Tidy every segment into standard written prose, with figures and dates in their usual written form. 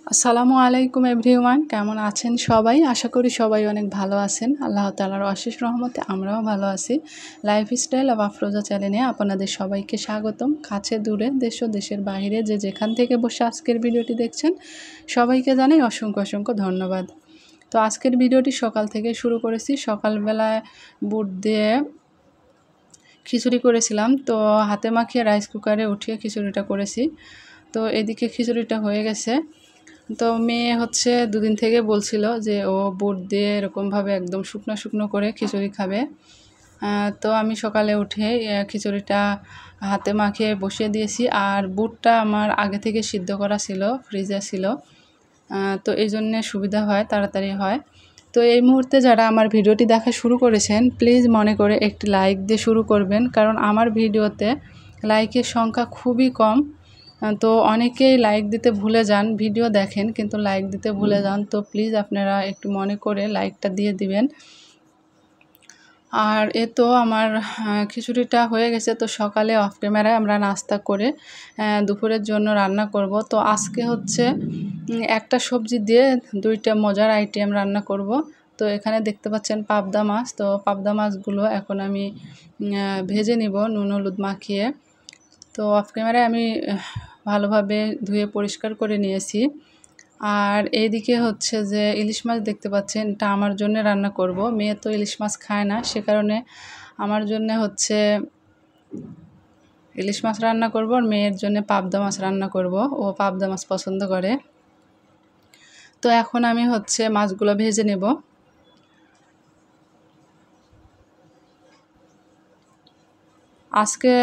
আসসালামু আলাইকুম এভরিওয়ান, কেমন আছেন সবাই? আশা করি সবাই অনেক ভালো আছেন। আল্লাহ তাআলার অশেষ রহমতে আমরাও ভালো আছি। লাইফস্টাইল অব আফরোজা চ্যানেলে আপনাদের সবাইকে স্বাগতম। কাছে দূরে, দেশ ও দেশের বাইরে যে যেখান থেকে বসে আজকের ভিডিওটি দেখছেন সবাইকে জানাই অসংখ্য অসংখ্য ধন্যবাদ। তো আজকের ভিডিওটি সকাল থেকে শুরু করেছি। সকালবেলায় বুট দিয়ে খিচুড়ি করেছিলাম, তো হাতে মাখিয়ে রাইস কুকারে উঠিয়ে খিচুড়িটা করেছি। তো এদিকে খিচুড়িটা হয়ে গেছে। তো মেয়ে হচ্ছে দুদিন থেকে বলছিল যে ও বুট দিয়ে এরকমভাবে একদম শুকনো শুকনো করে খিচুড়ি খাবে। তো আমি সকালে উঠে খিচুড়িটা হাতে মাখিয়ে বসিয়ে দিয়েছি। আর বুটটা আমার আগে থেকে সিদ্ধ করা ছিল, ফ্রিজে ছিল, তো এই জন্যে সুবিধা হয়, তাড়াতাড়ি হয়। তো এই মুহূর্তে যারা আমার ভিডিওটি দেখা শুরু করেছেন প্লিজ মনে করে একটি লাইক দিয়ে শুরু করবেন, কারণ আমার ভিডিওতে লাইকের সংখ্যা খুবই কম। তো অনেকেই লাইক দিতে ভুলে যান, ভিডিও দেখেন কিন্তু লাইক দিতে ভুলে যান। তো প্লিজ আপনারা একটু মনে করে লাইকটা দিয়ে দিবেন। আর এ তো আমার খিচুড়িটা হয়ে গেছে। তো সকালে অফ ক্যামেরায় আমরা নাস্তা করে দুপুরের জন্য রান্না করব। তো আজকে হচ্ছে একটা সবজি দিয়ে দুইটা মজার আইটেম রান্না করব। তো এখানে দেখতে পাচ্ছেন পাবদা মাছ। তো পাবদা মাছগুলো এখন আমি ভেজে নিব নুন হলুদ মাখিয়ে। তো অফ ক্যামেরায় আমি ভালোভাবে ধুয়ে পরিষ্কার করে নিয়েছি। আর এইদিকে হচ্ছে যে ইলিশ মাছ দেখতে পাচ্ছেন, এটা আমার জন্য রান্না করব। মেয়ে তো ইলিশ মাছ খায় না, সে কারণে আমার জন্য হচ্ছে ইলিশ মাছ রান্না করব, আর মেয়ের জন্য পাবদা মাছ রান্না করব। ও পাবদা মাছ পছন্দ করে। তো এখন আমি হচ্ছে মাছগুলো ভেজে নেব। আজকে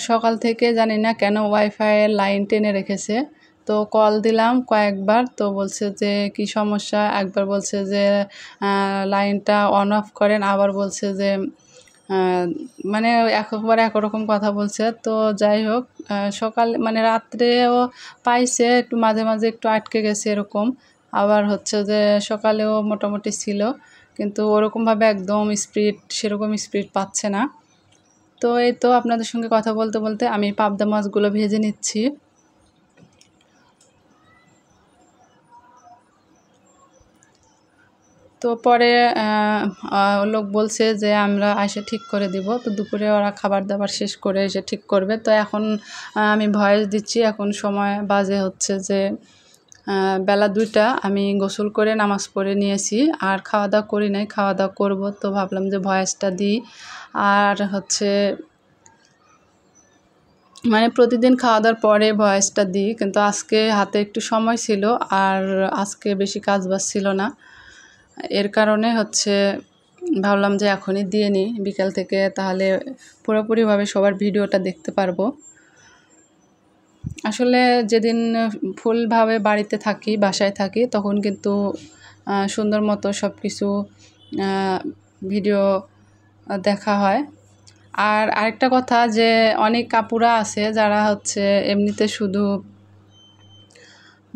সকাল থেকে জানি না কেন ওয়াইফাইয়ের লাইন টেনে রেখেছে। তো কল দিলাম কয়েকবার, তো বলছে যে কি সমস্যা। একবার বলছে যে লাইনটা অন অফ করেন, আবার বলছে যে মানে একবার একরকম কথা বলছে। তো যাই হোক, সকাল মানে রাত্রেও পাইছে, একটু মাঝে মাঝে একটু আটকে গেছে এরকম। আবার হচ্ছে যে সকালেও মোটামুটি ছিল, কিন্তু ওরকমভাবে একদম স্পিড, সেরকম স্পিড পাচ্ছে না। তো এই তো আপনাদের সঙ্গে কথা বলতে বলতে আমি পাবদা মাছগুলো ভেজে নিচ্ছি। তো পরে লোক বলছে যে আমরা এসে ঠিক করে দিব। তো দুপুরে ওরা খাবার দাবার শেষ করে এসে ঠিক করবে। তো এখন আমি ভয়েস দিচ্ছি। এখন সময় বাজে হচ্ছে যে বেলা 2টা। আমি গোসল করে নামাজ পড়ে নিয়েছি, আর খাওয়া দাওয়া করি নাই, খাওয়া দাওয়া করবো। তো ভাবলাম যে ভয়েসটা দিই। আর হচ্ছে মানে প্রতিদিন খাওয়া দাওয়ার পরে ভয়েসটা দিই, কিন্তু আজকে হাতে একটু সময় ছিল, আর আজকে বেশি কাজ বাজ ছিল না। এর কারণে হচ্ছে ভাবলাম যে এখনই দিয়ে নিই বিকাল থেকে, তাহলে পুরোপুরিভাবে সবার ভিডিওটা দেখতে পারবো। আসলে যেদিন ফুলভাবে বাড়িতে থাকি, বাসায় থাকি, তখন কিন্তু সুন্দর মতো সব কিছু ভিডিও দেখা হয়। আর আরেকটা কথা, যে অনেক আপুরা আছে যারা হচ্ছে এমনিতে শুধু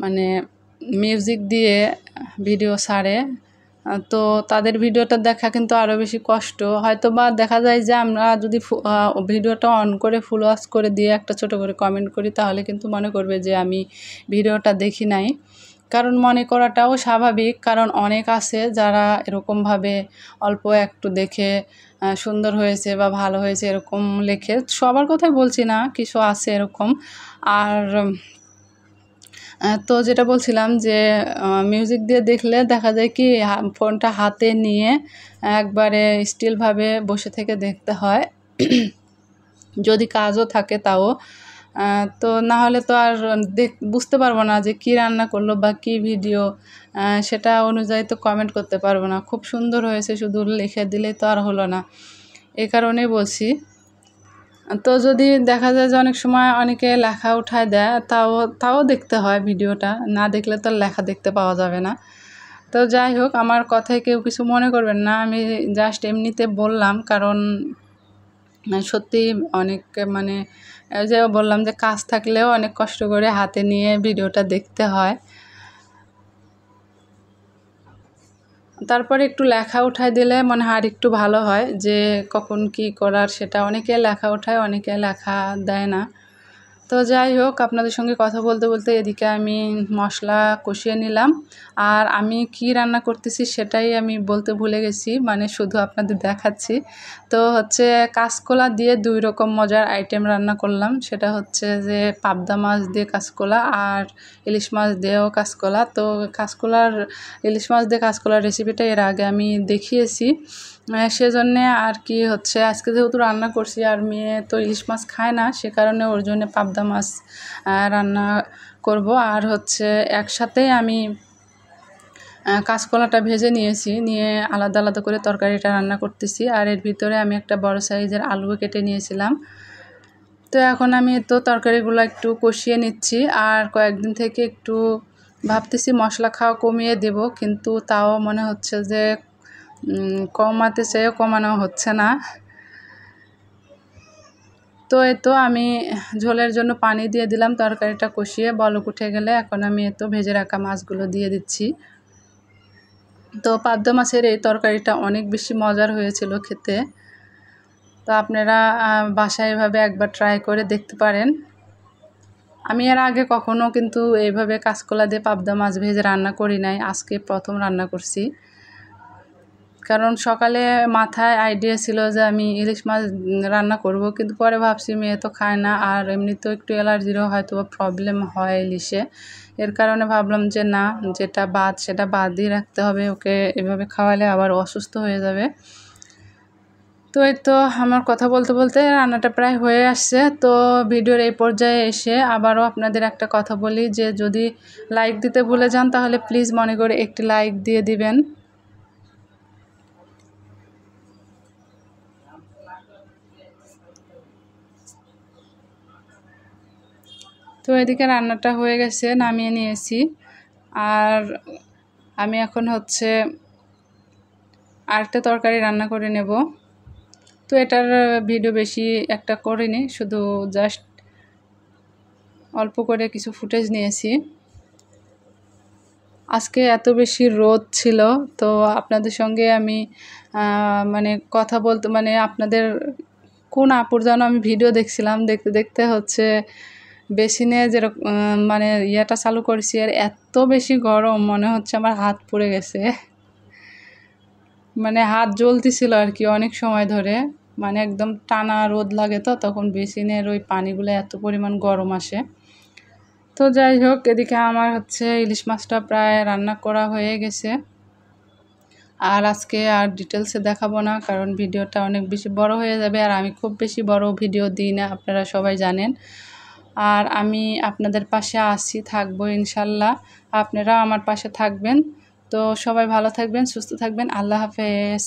মানে মিউজিক দিয়ে ভিডিও ছাড়ে। তো তাদের ভিডিওটা দেখা কিন্তু আরও বেশি কষ্ট। হয়তো বা দেখা যায় যে আমরা যদি ভিডিওটা অন করে ফুল ওয়াচ করে দিয়ে একটা ছোট করে কমেন্ট করি, তাহলে কিন্তু মনে করবে যে আমি ভিডিওটা দেখি নাই। কারণ মনে করাটাও স্বাভাবিক, কারণ অনেক আছে যারা এরকমভাবে অল্প একটু দেখে সুন্দর হয়েছে বা ভালো হয়েছে এরকম লেখে। সবার কথাই বলছি না, কিছু আছে এরকম। আর তো যেটা বলছিলাম যে মিউজিক দিয়ে দেখলে দেখা যায় কি ফোনটা হাতে নিয়ে একবারে স্টিলভাবে বসে থেকে দেখতে হয়, যদি কাজও থাকে তাও। তো না হলে তো আর বুঝতে পারবো না যে কী রান্না করলো বা কী ভিডিও, সেটা অনুযায়ী তো কমেন্ট করতে পারবো না। খুব সুন্দর হয়েছে শুধু লিখে দিলেই তো আর হলো না, এই কারণেই বলছি। তো যদি দেখা যায় যে অনেক সময় অনেকে লেখা উঠায় দেয়, তাও দেখতে হয় ভিডিওটা, না দেখলে তো লেখা দেখতে পাওয়া যাবে না। তো যাই হোক, আমার কথায় কেউ কিছু মনে করবেন না, আমি জাস্ট এমনিতে বললাম। কারণ সত্যি অনেক মানে যে বললাম যে কাজ থাকলেও অনেক কষ্ট করে হাতে নিয়ে ভিডিওটা দেখতে হয়। তারপরে একটু লেখা উঠায় দিলে মনে হয় আর একটু ভালো হয়, যে কখন কি করার সেটা। অনেকে লেখা উঠায়, অনেকে লেখা দেয় না। তো যাই হোক, আপনাদের সঙ্গে কথা বলতে বলতে এদিকে আমি মশলা কষিয়ে নিলাম। আর আমি কি রান্না করতেছি সেটাই আমি বলতে ভুলে গেছি, মানে শুধু আপনাদের দেখাচ্ছি। তো হচ্ছে কাঁচকলা দিয়ে 2 রকম মজার আইটেম রান্না করলাম। সেটা হচ্ছে যে পাবদা মাছ দিয়ে কাঁচকলা আর ইলিশ মাছ দিয়েও কাঁচকলা। তো ইলিশ মাছ দিয়ে কাঁচকলার রেসিপিটা এর আগে আমি দেখিয়েছি। সেজন্যে আর কি হচ্ছে আজকে যেহেতু রান্না করছি আর মেয়ে তো ইলিশ মাছ খায় না, সে কারণে ওর জন্য পাবদা মাছ রান্না করব। আর হচ্ছে একসাথেই আমি কাঁচকলাটা ভেজে নিয়ে আলাদা আলাদা করে তরকারিটা রান্না করতেছি। আর এর ভিতরে আমি একটা বড় সাইজের আলু কেটে নিয়েছিলাম। তো এখন আমি তো তরকারিগুলো একটু কষিয়ে নিচ্ছি। আর কয়েকদিন থেকে একটু ভাবতেছি মশলা খাওয়া কমিয়ে দেব, কিন্তু তাও মনে হচ্ছে যে কমাতে চেয়েও কমানো হচ্ছে না। তো এই তো আমি ঝোলের জন্য পানি দিয়ে দিলাম, তরকারিটা কষিয়ে বলক উঠে গেলে এখন আমি তো ভেজে রাখা মাছগুলো দিয়ে দিচ্ছি। তো পাবদা মাছের এই তরকারিটা অনেক বেশি মজার হয়েছিল খেতে। তো আপনারা বাসায় এভাবে একবার ট্রাই করে দেখতে পারেন। আমি এর আগে কখনো কিন্তু এইভাবে কাঁচকলা দিয়ে পাবদা মাছ ভেজে রান্না করি নাই, আজকে প্রথম রান্না করছি। কারণ সকালে মাথায় আইডিয়া ছিল যে আমি ইলিশ মাছ রান্না করব, কিন্তু পরে ভাবছি মেয়ে তো খায় না, আর এমনিতেও একটু অ্যালার্জিরও হয়তো প্রবলেম হয় ইলিশে। এর কারণে ভাবলাম যে না, সেটা বাদই রাখতে হবে, ওকে এভাবে খাওয়ালে আবার অসুস্থ হয়ে যাবে। তো এই তো আমার কথা বলতে বলতে রান্নাটা প্রায় হয়ে আসছে। তো ভিডিওর এই পর্যায়ে এসে আবারও আপনাদের একটা কথা বলি যে যদি লাইক দিতে ভুলে যান তাহলে প্লিজ মনে করে একটি লাইক দিয়ে দিবেন। তো এদিকে রান্নাটা হয়ে গেছে, নামিয়ে নিয়েছি। আর আমি এখন হচ্ছে আরেকটা তরকারি রান্না করে নেব। তো এটার ভিডিও বেশি একটা করিনি, শুধু জাস্ট অল্প করে কিছু ফুটেজ নিয়েছি। আজকে এত বেশি রোদ ছিল, তো আপনাদের সঙ্গে আমি মানে কথা বলতে মানে আপনাদের কোন আপুর যেন আমি ভিডিও দেখছিলাম, দেখতে দেখতে হচ্ছে বেসিনে যেরকম মানে ইয়েটা চালু করেছি, আর এত বেশি গরম মনে হচ্ছে আমার হাত পুড়ে গেছে। মানে হাত জ্বলতেছিল আর কি অনেক সময় ধরে, মানে একদম টানা রোদ লাগে, তো তখন বেসিনের ওই পানিগুলো এত পরিমাণ গরম আসে। তো যাই হোক, এদিকে আমার হচ্ছে ইলিশ মাছটা প্রায় রান্না করা হয়ে গেছে। আর আজকে আর ডিটেলসে দেখাবো না, কারণ ভিডিওটা অনেক বেশি বড় হয়ে যাবে, আর আমি খুব বেশি বড় ভিডিও দিই না, আপনারা সবাই জানেন। আর আমি আপনাদের পাশে থাকবো ইনশাল্লাহ, আপনারা আমার পাশে থাকবেন। তো সবাই ভালো থাকবেন, সুস্থ থাকবেন, আল্লাহ হাফেজ।